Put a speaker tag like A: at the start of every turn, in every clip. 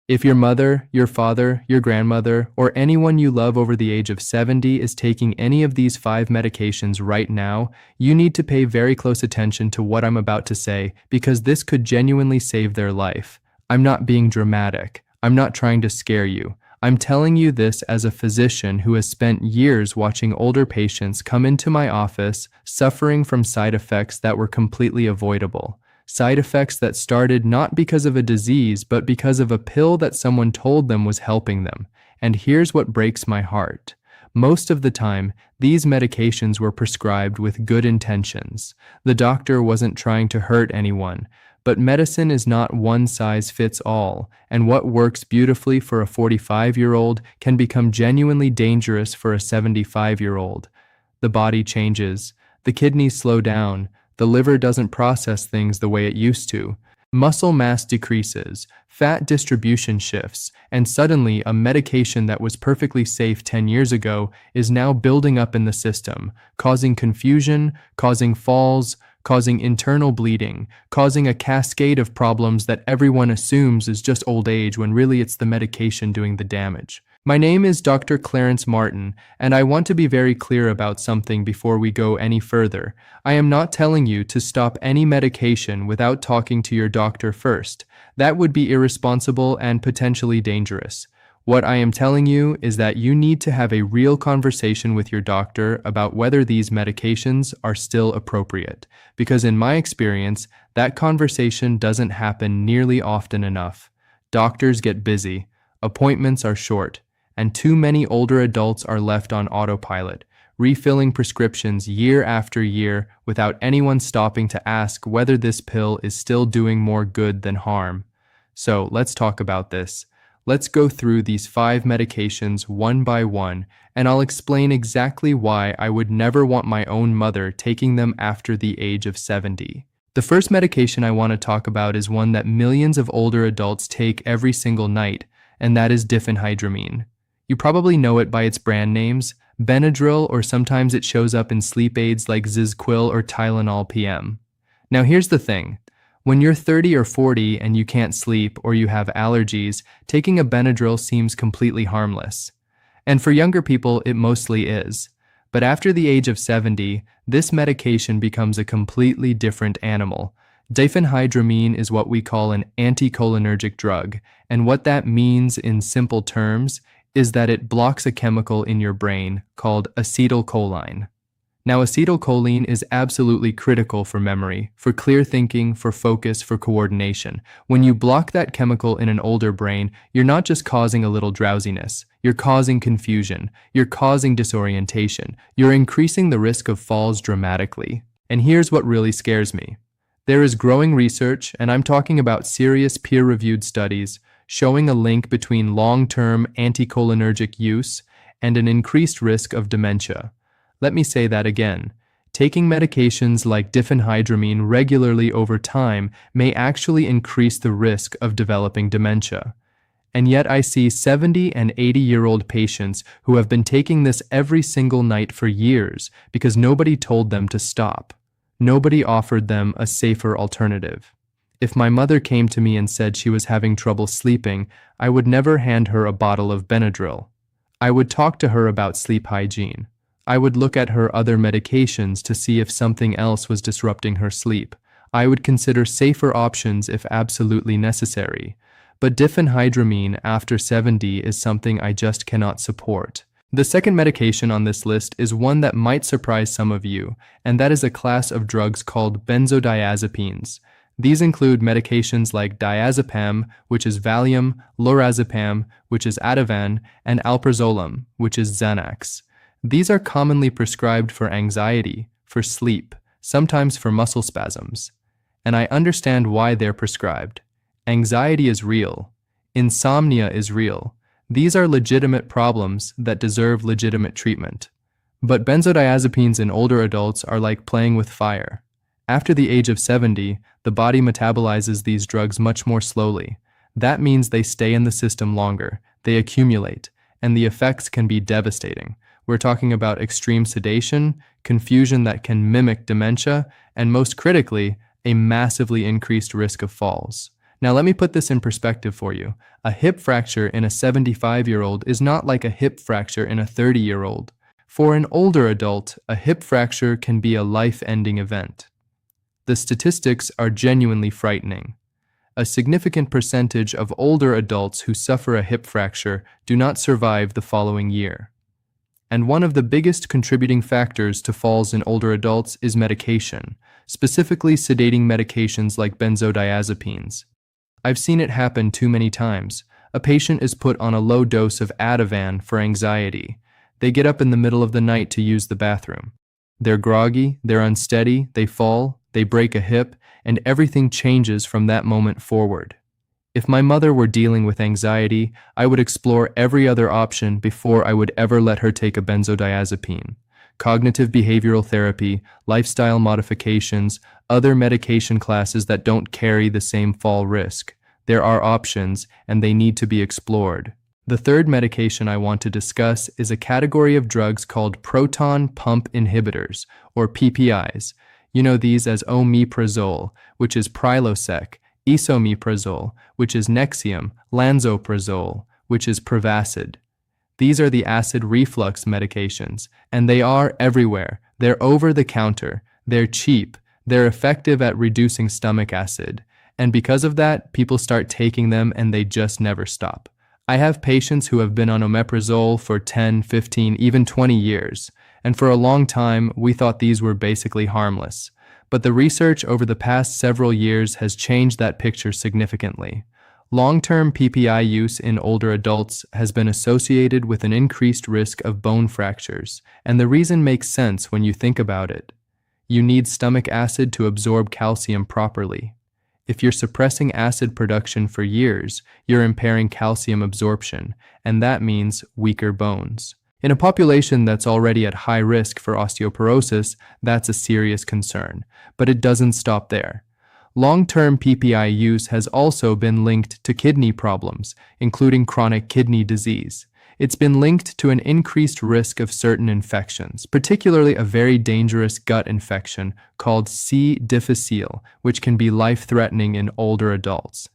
A: If your mother, your father, your grandmother, or anyone you love over the age of 70 is taking any of these 5 medications right now, you need to pay very close attention to what I'm about to say because this could genuinely save their life. I'm not being dramatic. I'm not trying to scare you. I'm telling you this as a physician who has spent years watching older patients come into my office suffering from side effects that were completely avoidable. Side effects that started not because of a disease, but because of a pill that someone told them was helping them. And here's what breaks my heart. Most of the time, these medications were prescribed with good intentions. The doctor wasn't trying to hurt anyone. But medicine is not one size fits all, and what works beautifully for a 45-year-old can become genuinely dangerous for a 75-year-old. The body changes, the kidneys slow down, the liver doesn't process things the way it used to. Muscle mass decreases, fat distribution shifts, and suddenly a medication that was perfectly safe 10 years ago is now building up in the system, causing confusion, causing falls, causing internal bleeding, causing a cascade of problems that everyone assumes is just old age when really it's the medication doing the damage. My name is Dr. Clarence Martin, and I want to be very clear about something before we go any further. I am not telling you to stop any medication without talking to your doctor first. That would be irresponsible and potentially dangerous. What I am telling you is that you need to have a real conversation with your doctor about whether these medications are still appropriate, because in my experience, that conversation doesn't happen nearly often enough. Doctors get busy, appointments are short, and too many older adults are left on autopilot, refilling prescriptions year after year without anyone stopping to ask whether this pill is still doing more good than harm. So let's talk about this. Let's go through these 5 medications one by one, and I'll explain exactly why I would never want my own mother taking them after the age of 70. The first medication I want to talk about is one that millions of older adults take every single night, and that is diphenhydramine. You probably know it by its brand names, Benadryl, or sometimes it shows up in sleep aids like Zizquil or Tylenol PM. Now here's the thing. When you're 30 or 40 and you can't sleep or you have allergies, taking a Benadryl seems completely harmless. And for younger people, it mostly is. But after the age of 70, this medication becomes a completely different animal. Diphenhydramine is what we call an anticholinergic drug, and what that means in simple terms is that it blocks a chemical in your brain called acetylcholine. Now, acetylcholine is absolutely critical for memory, for clear thinking, for focus, for coordination. When you block that chemical in an older brain, you're not just causing a little drowsiness, you're causing confusion, you're causing disorientation, you're increasing the risk of falls dramatically. And here's what really scares me. There is growing research, and I'm talking about serious peer-reviewed studies, showing a link between long-term anticholinergic use and an increased risk of dementia. Let me say that again. Taking medications like diphenhydramine regularly over time may actually increase the risk of developing dementia. And yet I see 70 and 80-year-old patients who have been taking this every single night for years because nobody told them to stop. Nobody offered them a safer alternative. If my mother came to me and said she was having trouble sleeping, I would never hand her a bottle of Benadryl. I would talk to her about sleep hygiene. I would look at her other medications to see if something else was disrupting her sleep. I would consider safer options if absolutely necessary. But diphenhydramine after 70 is something I just cannot support. The second medication on this list is one that might surprise some of you, and that is a class of drugs called benzodiazepines. These include medications like diazepam, which is Valium, lorazepam, which is Ativan, and alprazolam, which is Xanax. These are commonly prescribed for anxiety, for sleep, sometimes for muscle spasms. And I understand why they're prescribed. Anxiety is real. Insomnia is real. These are legitimate problems that deserve legitimate treatment. But benzodiazepines in older adults are like playing with fire. After the age of 70, the body metabolizes these drugs much more slowly. That means they stay in the system longer, they accumulate, and the effects can be devastating. We're talking about extreme sedation, confusion that can mimic dementia, and most critically, a massively increased risk of falls. Now let me put this in perspective for you. A hip fracture in a 75-year-old is not like a hip fracture in a 30-year-old. For an older adult, a hip fracture can be a life-ending event. The statistics are genuinely frightening. A significant percentage of older adults who suffer a hip fracture do not survive the following year. And one of the biggest contributing factors to falls in older adults is medication, specifically sedating medications like benzodiazepines. I've seen it happen too many times. A patient is put on a low dose of Ativan for anxiety. They get up in the middle of the night to use the bathroom. They're groggy, they're unsteady, they fall, they break a hip, and everything changes from that moment forward. If my mother were dealing with anxiety, I would explore every other option before I would ever let her take a benzodiazepine. Cognitive behavioral therapy, lifestyle modifications, other medication classes that don't carry the same fall risk. There are options, and they need to be explored. The third medication I want to discuss is a category of drugs called proton pump inhibitors, or PPIs. You know these as omeprazole, which is Prilosec, esomeprazole, which is Nexium, lansoprazole, which is Prevacid. These are the acid reflux medications, and they are everywhere. They're over the counter, they're cheap, they're effective at reducing stomach acid, and because of that, people start taking them and they just never stop. I have patients who have been on omeprazole for 10, 15, even 20 years, and for a long time, we thought these were basically harmless. But the research over the past several years has changed that picture significantly. Long-term PPI use in older adults has been associated with an increased risk of bone fractures, and the reason makes sense when you think about it. You need stomach acid to absorb calcium properly. If you're suppressing acid production for years, you're impairing calcium absorption, and that means weaker bones. In a population that's already at high risk for osteoporosis, that's a serious concern, but it doesn't stop there. Long-term PPI use has also been linked to kidney problems, including chronic kidney disease. It's been linked to an increased risk of certain infections, particularly a very dangerous gut infection called C. difficile, which can be life-threatening in older adults.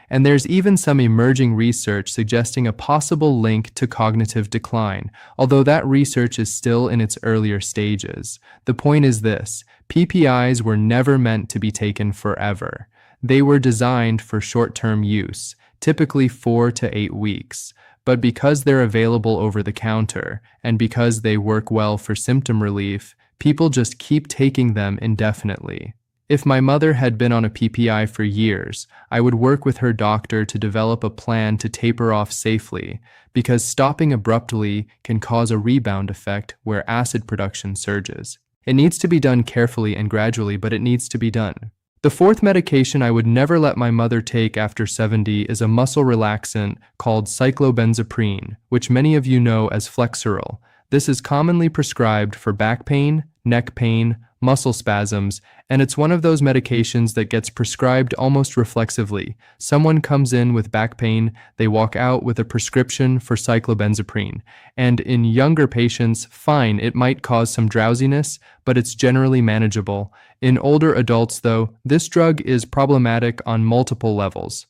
A: And there's even some emerging research suggesting a possible link to cognitive decline, although that research is still in its earlier stages. The point is this: PPIs were never meant to be taken forever. They were designed for short-term use, typically 4 to 8 weeks. But because they're available over the counter, and because they work well for symptom relief, people just keep taking them indefinitely. If my mother had been on a PPI for years, I would work with her doctor to develop a plan to taper off safely, because stopping abruptly can cause a rebound effect where acid production surges. It needs to be done carefully and gradually, but it needs to be done. The fourth medication I would never let my mother take after 70 is a muscle relaxant called cyclobenzaprine, which many of you know as Flexeril. This is commonly prescribed for back pain, neck pain, muscle spasms, and it's one of those medications that gets prescribed almost reflexively. Someone comes in with back pain, they walk out with a prescription for cyclobenzaprine. And in younger patients, fine, it might cause some drowsiness, but it's generally manageable. In older adults, though, this drug is problematic on multiple levels.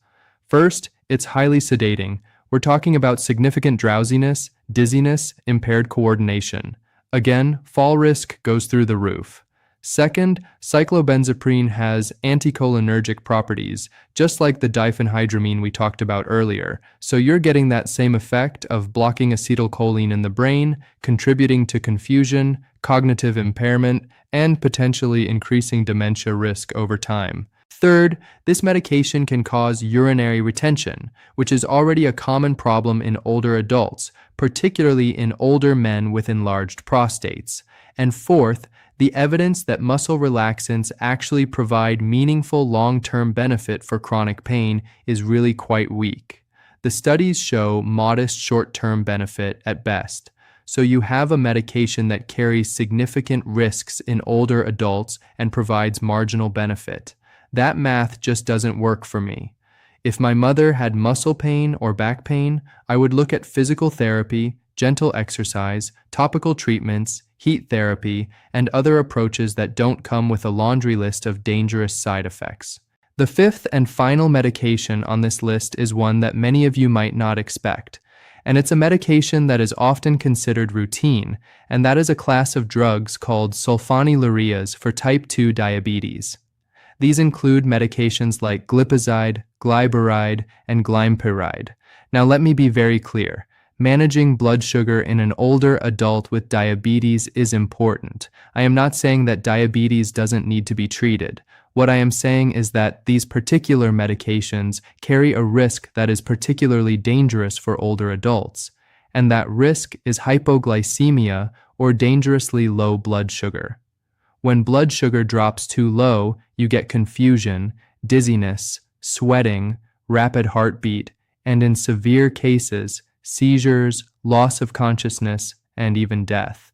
A: First, it's highly sedating. We're talking about significant drowsiness, dizziness, impaired coordination. Again, fall risk goes through the roof. Second, cyclobenzaprine has anticholinergic properties, just like the diphenhydramine we talked about earlier, so you're getting that same effect of blocking acetylcholine in the brain, contributing to confusion, cognitive impairment, and potentially increasing dementia risk over time. Third, this medication can cause urinary retention, which is already a common problem in older adults, particularly in older men with enlarged prostates. And fourth, the evidence that muscle relaxants actually provide meaningful long-term benefit for chronic pain is really quite weak. The studies show modest short-term benefit at best. So you have a medication that carries significant risks in older adults and provides marginal benefit. That math just doesn't work for me. If my mother had muscle pain or back pain, I would look at physical therapy, gentle exercise, topical treatments, heat therapy, and other approaches that don't come with a laundry list of dangerous side effects. The fifth and final medication on this list is one that many of you might not expect, and it's a medication that is often considered routine, and that is a class of drugs called sulfonylureas for type 2 diabetes. These include medications like glipizide, glyburide, and glympyride. Now let me be very clear. Managing blood sugar in an older adult with diabetes is important. I am not saying that diabetes doesn't need to be treated. What I am saying is that these particular medications carry a risk that is particularly dangerous for older adults, and that risk is hypoglycemia or dangerously low blood sugar. When blood sugar drops too low, you get confusion, dizziness, sweating, rapid heartbeat, and in severe cases, seizures, loss of consciousness, and even death.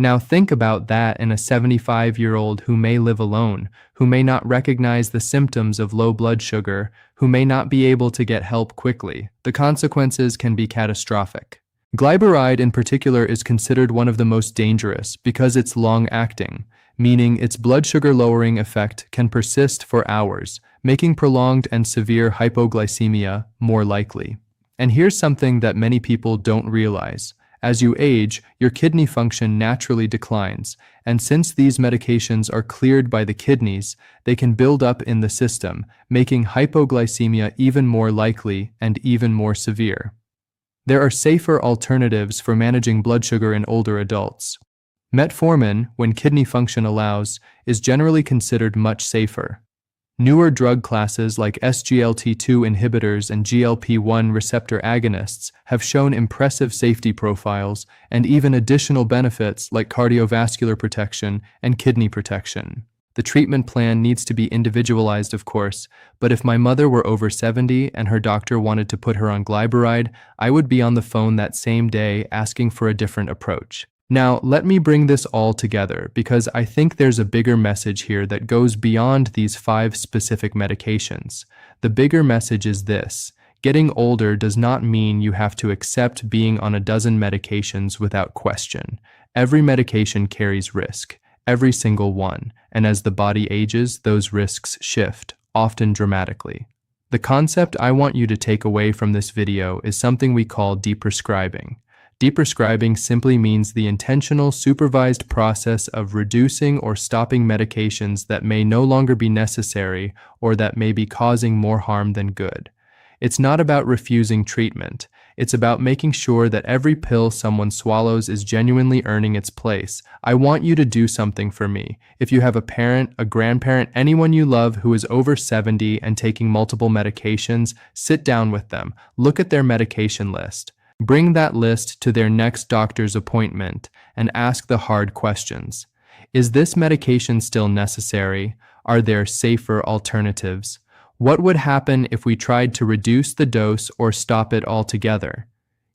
A: Now think about that in a 75-year-old who may live alone, who may not recognize the symptoms of low blood sugar, who may not be able to get help quickly. The consequences can be catastrophic. Glyburide in particular is considered one of the most dangerous because it's long-acting, meaning its blood sugar lowering effect can persist for hours, making prolonged and severe hypoglycemia more likely. And here's something that many people don't realize. As you age, your kidney function naturally declines, and since these medications are cleared by the kidneys, they can build up in the system, making hypoglycemia even more likely and even more severe. There are safer alternatives for managing blood sugar in older adults. Metformin, when kidney function allows, is generally considered much safer. Newer drug classes like SGLT2 inhibitors and GLP-1 receptor agonists have shown impressive safety profiles and even additional benefits like cardiovascular protection and kidney protection. The treatment plan needs to be individualized, of course, but if my mother were over 70 and her doctor wanted to put her on glyburide, I would be on the phone that same day asking for a different approach. Now, let me bring this all together because I think there's a bigger message here that goes beyond these 5 specific medications. The bigger message is this: getting older does not mean you have to accept being on a dozen medications without question. Every medication carries risk, every single one, and as the body ages, those risks shift, often dramatically. The concept I want you to take away from this video is something we call deprescribing. Deprescribing simply means the intentional, supervised process of reducing or stopping medications that may no longer be necessary or that may be causing more harm than good. It's not about refusing treatment. It's about making sure that every pill someone swallows is genuinely earning its place. I want you to do something for me. If you have a parent, a grandparent, anyone you love who is over 70 and taking multiple medications, sit down with them. Look at their medication list. Bring that list to their next doctor's appointment and ask the hard questions. Is this medication still necessary? Are there safer alternatives? What would happen if we tried to reduce the dose or stop it altogether?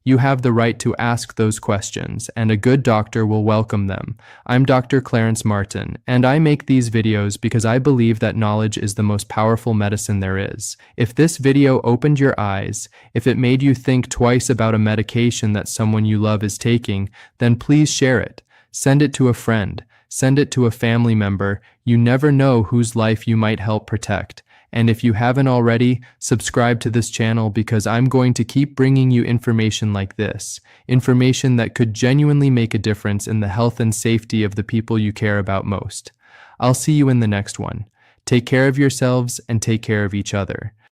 A: You have the right to ask those questions, and a good doctor will welcome them. I'm Dr. Clarence Martin, and I make these videos because I believe that knowledge is the most powerful medicine there is. If this video opened your eyes, if it made you think twice about a medication that someone you love is taking, then please share it. Send it to a friend. Send it to a family member. You never know whose life you might help protect. And if you haven't already, subscribe to this channel because I'm going to keep bringing you information like this, information that could genuinely make a difference in the health and safety of the people you care about most. I'll see you in the next one. Take care of yourselves and take care of each other.